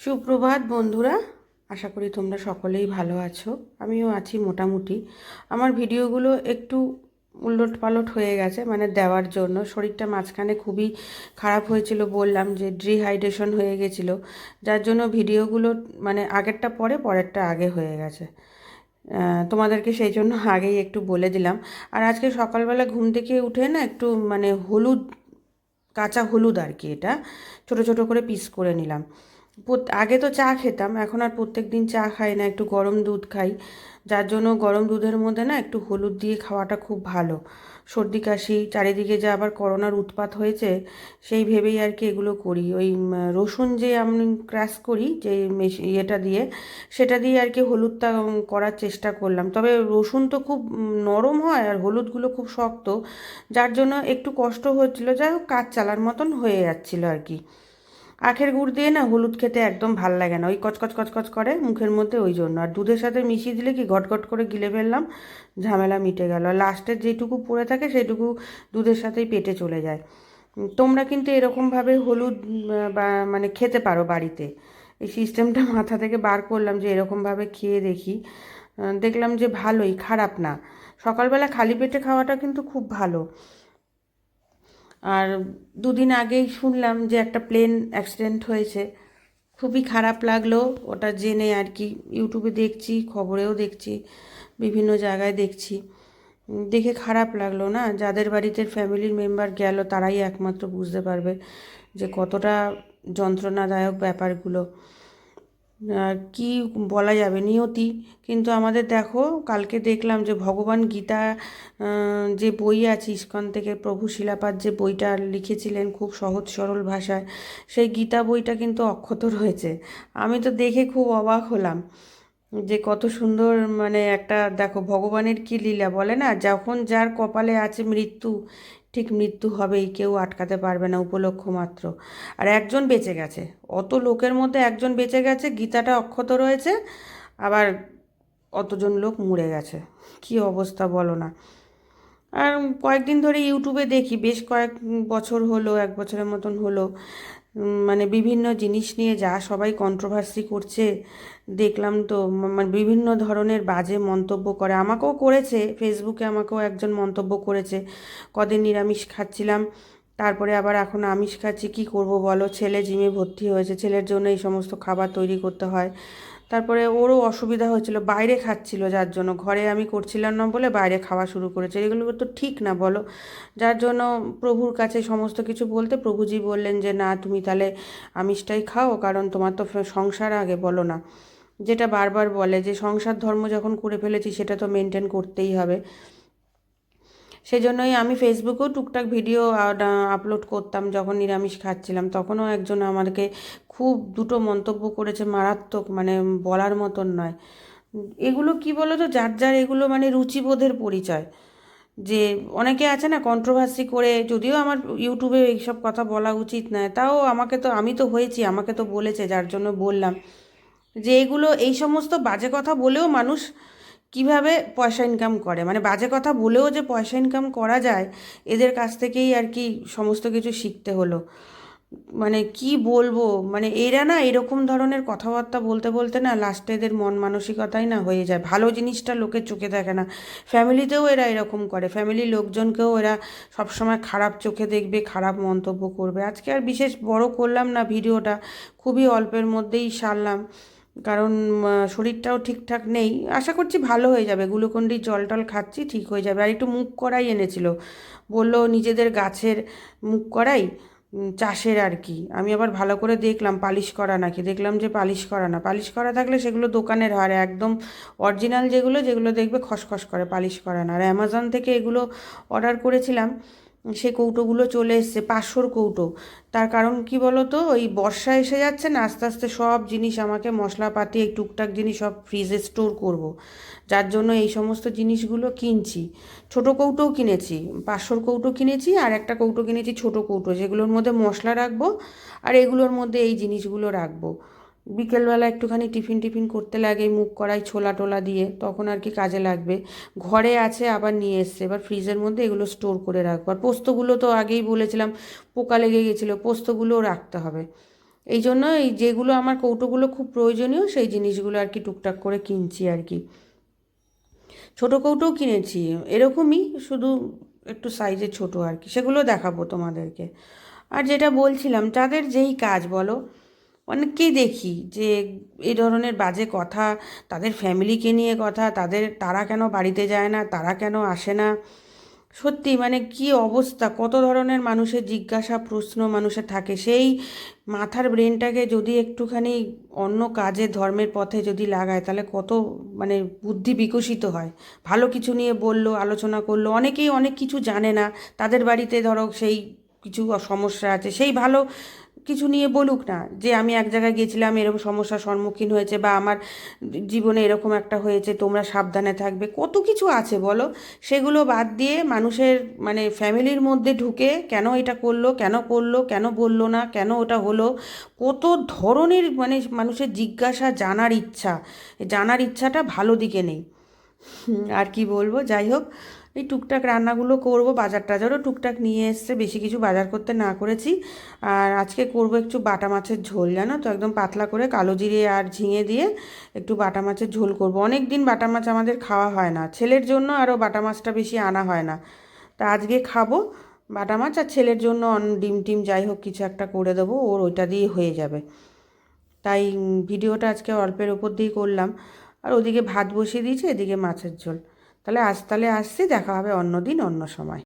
সুপ্রভাত বন্ধুরা, আশা করি তোমরা সকলেই ভালো আছো। আমিও আছি মোটামুটি। আমার ভিডিওগুলো একটু উলটপালট হয়ে গেছে, মানে দেওয়ার জন্য শরীরটা মাঝখানে খুবই খারাপ হয়েছিল, বললাম যে ডিহাইড্রেশন হয়ে গেছিলো, যার জন্য ভিডিওগুলো মানে আগেরটা পরে পরেরটা আগে হয়ে গেছে। তোমাদেরকে সেই জন্য আগেই একটু বলে দিলাম। আর আজকে সকালবেলা ঘুম থেকে উঠে না একটু মানে হলুদ, কাঁচা হলুদ আর কি, এটা ছোট ছোট করে পিস করে নিলাম। আগে তো চা খেতাম, এখন আর প্রত্যেক দিন চা খাই না, একটু গরম দুধ খাই। যার জন্য গরম দুধের মধ্যে না একটু হলুদ দিয়ে খাওয়াটা খুব ভালো। সর্দি কাশি, চারিদিকে যা আবার করোনার উৎপাত হয়েছে, সেই ভেবেই আর কি এগুলো করি। ওই রসুন যে আমি ক্রাশ করি, যে ইয়েটা দিয়ে, সেটা দিয়ে আর কি হলুদটা করার চেষ্টা করলাম। তবে রসুন তো খুব নরম হয় আর হলুদগুলো খুব শক্ত, যার জন্য একটু কষ্ট হচ্ছিলো। যাই হোক, কাজ চালার মতন হয়ে যাচ্ছিলো আর কি। আখের গুড় দিয়ে না হলুদ খেতে একদম ভাল লাগে না, ওই কচকচ কচকচ করে মুখের মধ্যে, ওই জন্য। আর দুধের সাথে মিশিয়ে দিলে কি ঘটঘট করে গিলে ফেললাম, ঝামেলা মিটে গেল। লাস্টের যেটুকু পড়ে থাকে সেটুকু দুধের সাথেই পেটে চলে যায়। তোমরা কিন্তু এরকমভাবে হলুদ বা মানে খেতে পারো বাড়িতে। এই সিস্টেমটা মাথা থেকে বার করলাম যে এরকমভাবে খেয়ে দেখি। দেখলাম যে ভালোই, খারাপ না। সকালবেলা খালি পেটে খাওয়াটা কিন্তু খুব ভালো। আর দুদিন আগেই শুনলাম যে একটা প্লেন অ্যাক্সিডেন্ট হয়েছে, খুবই খারাপ লাগলো ওটা জেনে আর কি। ইউটিউবে দেখছি, খবরেও দেখছি, বিভিন্ন জায়গায় দেখছি, দেখে খারাপ লাগলো না। যাদের বাড়িতে ফ্যামিলির মেম্বার গেল তারাই একমাত্র বুঝতে পারবে যে কতটা যন্ত্রণাদায়ক ব্যাপারগুলো। আর কি বলা যাবে, নিয়তি। কিন্তু আমাদের দেখো, কালকে দেখলাম যে ভগবান গীতা, যে বই আছে ইস্কন থেকে, প্রভু শিলাপাদ যে বইটা লিখেছিলেন খুব সহজ সরল ভাষায়, সেই গীতা বইটা কিন্তু অক্ষত রয়েছে। আমি তো দেখে খুব অবাক হলাম যে কত সুন্দর, মানে একটা দেখো ভগবানের কি লীলা। বলে না, যখন যার কপালে আছে মৃত্যু, ঠিক মৃত্যু হবেই, কেউ আটকাতে পারবে না, উপলক্ষ মাত্র। আর একজন বেঁচে গেছে, অত লোকের মধ্যে একজন বেঁচে গেছে, গীতাটা অক্ষত রয়েছে, আবার অতজন লোক মরে গেছে। কি অবস্থা বলো না। আর কয়েকদিন ধরে ইউটিউবে দেখি, বেশ কয়েক বছর হলো, এক বছরের মতন হলো, মানে বিভিন্ন জিনিস নিয়ে যা সবাই কন্ট্রোভার্সি করছে দেখলাম তো। মানে বিভিন্ন ধরনের বাজে মন্তব্য করে, আমাকেও করেছে, ফেসবুকে আমাকেও একজন মন্তব্য করেছে। কদিন নিরামিষ খাচ্ছিলাম, তারপরে আবার এখন আমিষ খাচ্ছি, কি করব বলো। ছেলে জিমে ভর্তি হয়েছে, ছেলের জন্য এই সমস্ত খাবার তৈরি করতে হয়। তারপরে ওরও অসুবিধা হয়েছিল, বাইরে খাচ্ছিল, যার জন্য ঘরে আমি করছিলাম না বলে বাইরে খাওয়া শুরু করেছে। এগুলো তো ঠিক না বলো। যার জন্য প্রভুর কাছে সমস্ত কিছু বলতে প্রভুজি বললেন যে না, তুমি তাহলে আমিষটাই খাও, কারণ তোমার তো সংসার আগে, বলো না। যেটা বারবার বলে যে সংসার ধর্ম যখন করে ফেলেছি সেটা তো মেনটেন করতেই হবে। সেজন্যই আমি ফেসবুকেও টুকটাক ভিডিও আপলোড করতাম যখন নিরামিষ খাচ্ছিলাম, তখনও একজন আমাকে খুব দুটো মন্তব্য করেছে, মারাত্মক, মানে বলার মতন নয়। এগুলো কি বলো তো, যার যার এগুলো মানে রুচিবোধের পরিচয়। যে অনেকে আছে না কন্ট্রোভার্সি করে, যদিও আমার ইউটিউবে এইসব কথা বলা উচিত নয়, তাও আমাকে তো, আমি তো হয়েছি, আমাকে তো বলেছে, যার জন্য বললাম যে এগুলো, এই সমস্ত বাজে কথা বলেও মানুষ কিভাবে পয়সা ইনকাম করে, মানে বাজে কথা বলেও যে পয়সা ইনকাম করা যায়, এদের কাছ থেকেই আর কি সমস্ত কিছু শিখতে হলো। মানে কি বলবো, মানে এরা না এরকম ধরনের কথাবার্তা বলতে বলতে না লাস্টে এদের মন মানসিকতাই না হয়ে যায়, ভালো জিনিসটা লোকের চোখে দেখে না। ফ্যামিলিতেও এরা এরকম করে, ফ্যামিলির লোকজনকেও এরা সবসময় খারাপ চোখে দেখবে, খারাপ মন্তব্য করবে। আজকে আর বিশেষ বড় করলাম না ভিডিওটা, খুবই অল্পের মধ্যেই সারলাম, কারণ শরীরটাও ঠিকঠাক নেই। আশা করছি ভালো হয়ে যাবে, গ্লুকন্ডি জল টল খাচ্ছি, ঠিক হয়ে যাবে। আর একটু মুখ কড়াই এনেছিল, বললো নিজেদের গাছের মুখ কড়াই, চাষের আর কি। আমি আবার ভালো করে দেখলাম পালিশ করা নাকি, দেখলাম যে পালিশ করা না, পালিশ করা থাকলে সেগুলো দোকানের হয়, একদম অরিজিনাল যেগুলো, যেগুলো দেখবে খসখস করে, পালিশ করা না। আর অ্যামাজন থেকে এগুলো অর্ডার করেছিলাম, সে কৌটোগুলো চলে এসছে, 500-র কৌটো। তার কারণ কি বলো তো, ওই বর্ষা এসে যাচ্ছে না, আস্তে আস্তে সব জিনিস আমাকে, মশলাপাতি, এই টুকটাক জিনিস সব ফ্রিজে স্টোর করব। যার জন্য এই সমস্ত জিনিসগুলো কিনছি। ছোট কৌটোও কিনেছি, 500-র কৌটো কিনেছি, আর একটা কৌটো কিনেছি ছোট কৌটো, যেগুলোর মধ্যে মশলা রাখবো, আর এগুলোর মধ্যে এই জিনিসগুলো রাখবো। বিকেলবেলা একটুখানি টিফিন টিফিন করতে লাগে, মুখ কড়াই ছোলা টোলা দিয়ে, তখন আর কি কাজে লাগবে। ঘরে আছে, আবার নিয়ে এসছে, এবার ফ্রিজের মধ্যে এগুলো স্টোর করে রাখবো। আর পোস্তগুলো তো আগেই বলেছিলাম পোকা লেগে গেছিলো, পোস্তগুলোও রাখতে হবে। এই জন্য এই যেগুলো আমার কৌটোগুলো খুব প্রয়োজনীয় সেই জিনিসগুলো আর কি টুকটাক করে কিনছি আর কি। ছোটো কৌটোও কিনেছি এরকমই, শুধু একটু সাইজে ছোট আর কি, সেগুলো দেখাবো তোমাদেরকে। আর যেটা বলছিলাম, যাদের যেই কাজ বলো, অনেককেই দেখি যে এই ধরনের বাজে কথা, তাদের ফ্যামিলিকে নিয়ে কথা, তারা কেন বাড়িতে যায় না, তারা কেন আসে না। সত্যি মানে কি অবস্থা, কত ধরনের মানুষের জিজ্ঞাসা প্রশ্ন মানুষের থাকে। সেই মাথার ব্রেনটাকে যদি একটুখানি অন্য কাজে ধর্মের পথে যদি লাগায়, তাহলে কত মানে বুদ্ধি বিকশিত হয়। ভালো কিছু নিয়ে বললো, আলোচনা করলো, অনেকেই অনেক কিছু জানে না, তাদের বাড়িতে ধরো সেই কিছু সমস্যা আছে, সেই ভালো কিছু নিয়ে বলুক না যে আমি এক জায়গায় গেছিলাম, এরকম সমস্যার সম্মুখীন হয়েছে, বা আমার জীবনে এরকম একটা হয়েছে, তোমরা সাবধানে থাকবে, কত কিছু আছে বলো। সেগুলো বাদ দিয়ে মানুষের মানে ফ্যামিলির মধ্যে ঢুকে কেন এটা করলো, কেন করলো, কেন বললো না, কেন ওটা হলো, কত ধরনের মানে মানুষের জিজ্ঞাসা, জানার ইচ্ছাটা ভালো দিকে নেই। আর কি বলবো, যাই হোক, এই টুকটাক রান্নাগুলো করব, বাজার টাজারও টুকটাক নিয়ে এসছে, বেশি কিছু বাজার করতে না করেছি। আর আজকে করব একটু বাটা মাছের ঝোল, জানো তো, একদম পাতলা করে কালো জিরে আর ঝিঙে দিয়ে একটু বাটা মাছের ঝোল করব। অনেক দিন বাটা মাছ আমাদের খাওয়া হয় না, ছেলের জন্য আরও বাটা মাছটা বেশি আনা হয় না। তা আজকে খাবো বাটা মাছ, আর ছেলের জন্য ডিম টিম যাই হোক কিছু একটা করে দেবো, ওর ওইটা দিয়ে হয়ে যাবে। তাই ভিডিওটা আজকে অল্পের ওপর দিয়েই করলাম। আর ওদিকে ভাত বসিয়ে দিয়েছি, এদিকে মাছের ঝোল। তাহলে আসছি, দেখা হবে অন্য দিন অন্য সময়।